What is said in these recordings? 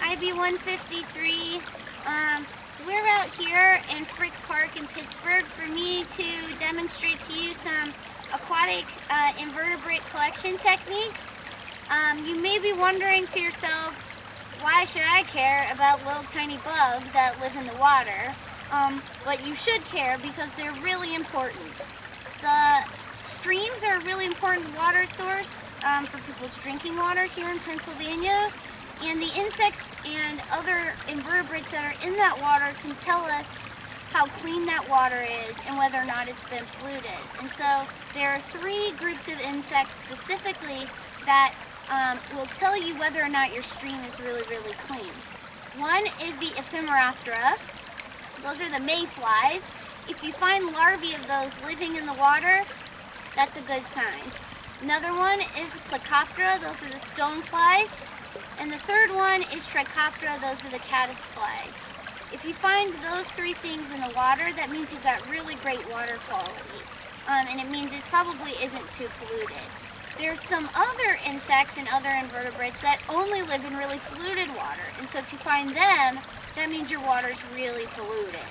IB153. We're out here in Frick Park in Pittsburgh for me to demonstrate to you some aquatic invertebrate collection techniques. You may be wondering to yourself, why should I care about little tiny bugs that live in the water? But you should care because they're really important. The streams are a really important water source for people's drinking water here in Pennsylvania. And the insects and other invertebrates that are in that water can tell us how clean that water is and whether or not it's been polluted. And so there are three groups of insects specifically that will tell you whether or not your stream is really, really clean. One is the Ephemeroptera. Those are the mayflies. If you find larvae of those living in the water, that's a good sign. Another one is Plecoptera. Those are the stoneflies. And the third one is Trichoptera. Those are the caddisflies. If you find those three things in the water, that means you've got really great water quality. And it means it probably isn't too polluted. There's some other insects and other invertebrates that only live in really polluted water. And so if you find them, that means your water's really polluted.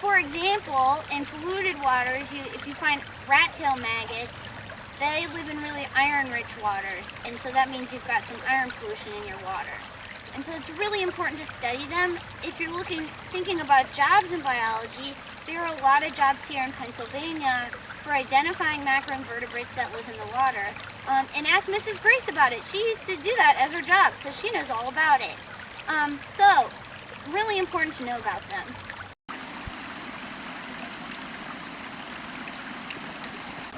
For example, in polluted waters, if you find rat tail maggots, they live in really iron-rich waters, and so that means you've got some iron pollution in your water. And so it's really important to study them. If you're thinking about jobs in biology, there are a lot of jobs here in Pennsylvania for identifying macroinvertebrates that live in the water. And ask Mrs. Grace about it. She used to do that as her job, so she knows all about it. So, really important to know about them.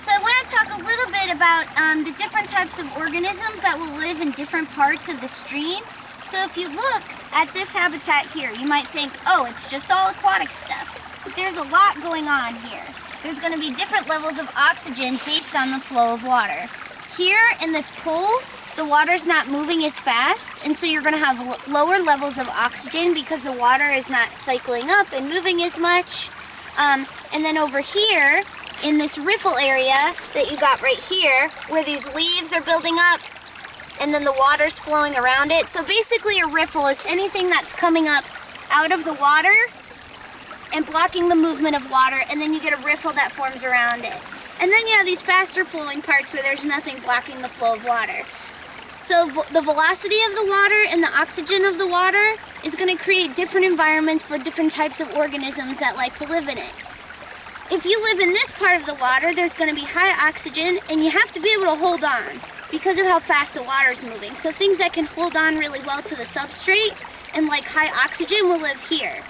So I want to talk a little bit about the different types of organisms that will live in different parts of the stream. So if you look at this habitat here, you might think, oh, it's just all aquatic stuff. But there's a lot going on here. There's going to be different levels of oxygen based on the flow of water. Here in this pool, the water's not moving as fast, and so you're going to have lower levels of oxygen because the water is not cycling up and moving as much. And then over here, in this riffle area that you got right here, where these leaves are building up and then the water's flowing around it. So basically a riffle is anything that's coming up out of the water and blocking the movement of water, and then you get a riffle that forms around it. And then you have these faster flowing parts where there's nothing blocking the flow of water. So the velocity of the water and the oxygen of the water is going to create different environments for different types of organisms that like to live in it. If you live in this part of the water, there's going to be high oxygen, and you have to be able to hold on because of how fast the water is moving. So things that can hold on really well to the substrate and like high oxygen will live here.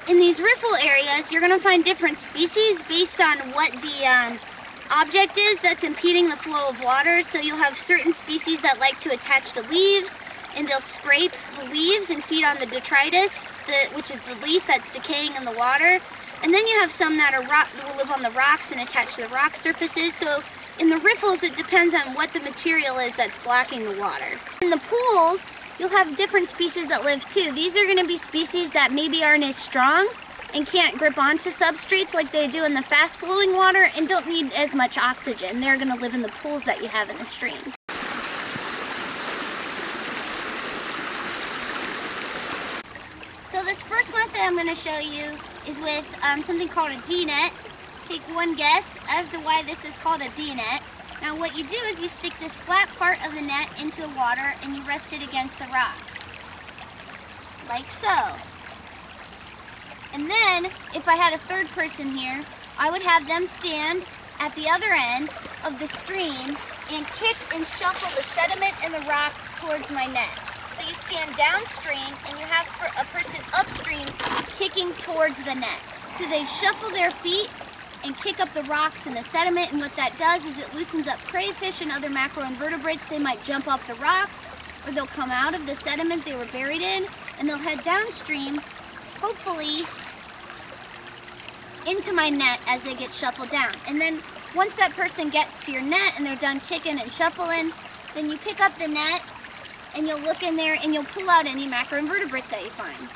In these riffle areas, you're going to find different species based on what the object is that's impeding the flow of water. So you'll have certain species that like to attach to leaves, and they'll scrape the leaves and feed on the detritus, which is the leaf that's decaying in the water. And then you have some that will live on the rocks and attach to the rock surfaces. So in the riffles, it depends on what the material is that's blocking the water. In the pools, you'll have different species that live too. These are going to be species that maybe aren't as strong and can't grip onto substrates like they do in the fast-flowing water and don't need as much oxygen. They're going to live in the pools that you have in the stream. So this first method I'm going to show you is with something called a D-net. Take one guess as to why this is called a D-net. Now what you do is you stick this flat part of the net into the water and you rest it against the rocks, like so. And then, if I had a third person here, I would have them stand at the other end of the stream and kick and shuffle the sediment and the rocks towards my net. So you stand downstream and you have a person upstream kicking towards the net. So they shuffle their feet and kick up the rocks and the sediment, and what that does is it loosens up crayfish and other macroinvertebrates. They might jump off the rocks, or they'll come out of the sediment they were buried in, and they'll head downstream, hopefully into my net as they get shuffled down. And then once that person gets to your net and they're done kicking and shuffling, then you pick up the net and you'll look in there and you'll pull out any macroinvertebrates that you find.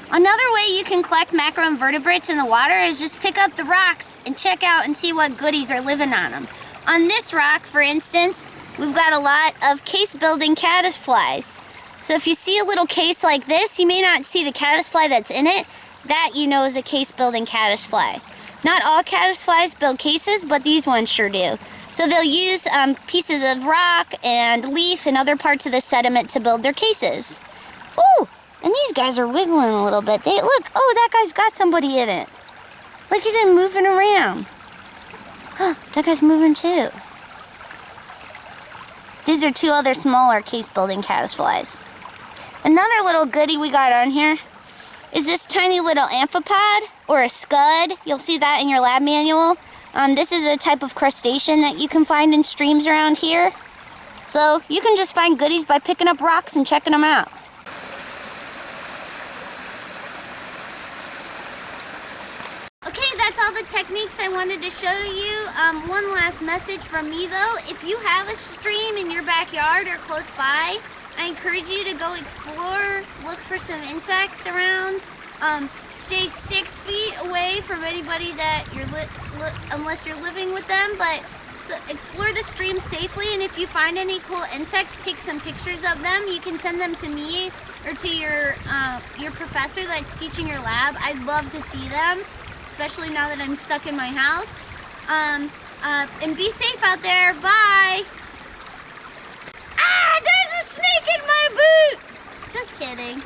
Another way you can collect macroinvertebrates in the water is just pick up the rocks and check out and see what goodies are living on them. On this rock, for instance, we've got a lot of case-building caddisflies. So if you see a little case like this, you may not see the caddisfly that's in it. That you know is a case-building caddisfly. Not all caddisflies build cases, but these ones sure do. So they'll use pieces of rock and leaf and other parts of the sediment to build their cases. Ooh, and these guys are wiggling a little bit. Look, oh, that guy's got somebody in it. Look at him moving around. Huh, that guy's moving too. These are two other smaller case-building caddisflies. Another little goodie we got on here is this tiny little amphipod, or a scud. You'll see that in your lab manual. This is a type of crustacean that you can find in streams around here. So you can just find goodies by picking up rocks and checking them out. Okay, that's all the techniques I wanted to show you. One last message from me though. If you have a stream in your backyard or close by, I encourage you to go explore, look for some insects around. Stay 6 feet away from anybody that unless you're living with them, but so explore the stream safely, and if you find any cool insects, take some pictures of them. You can send them to me or to your professor that's teaching your lab. I'd love to see them, especially now that I'm stuck in my house. And be safe out there. Bye! Ah, there's a snake in my boot! Just kidding.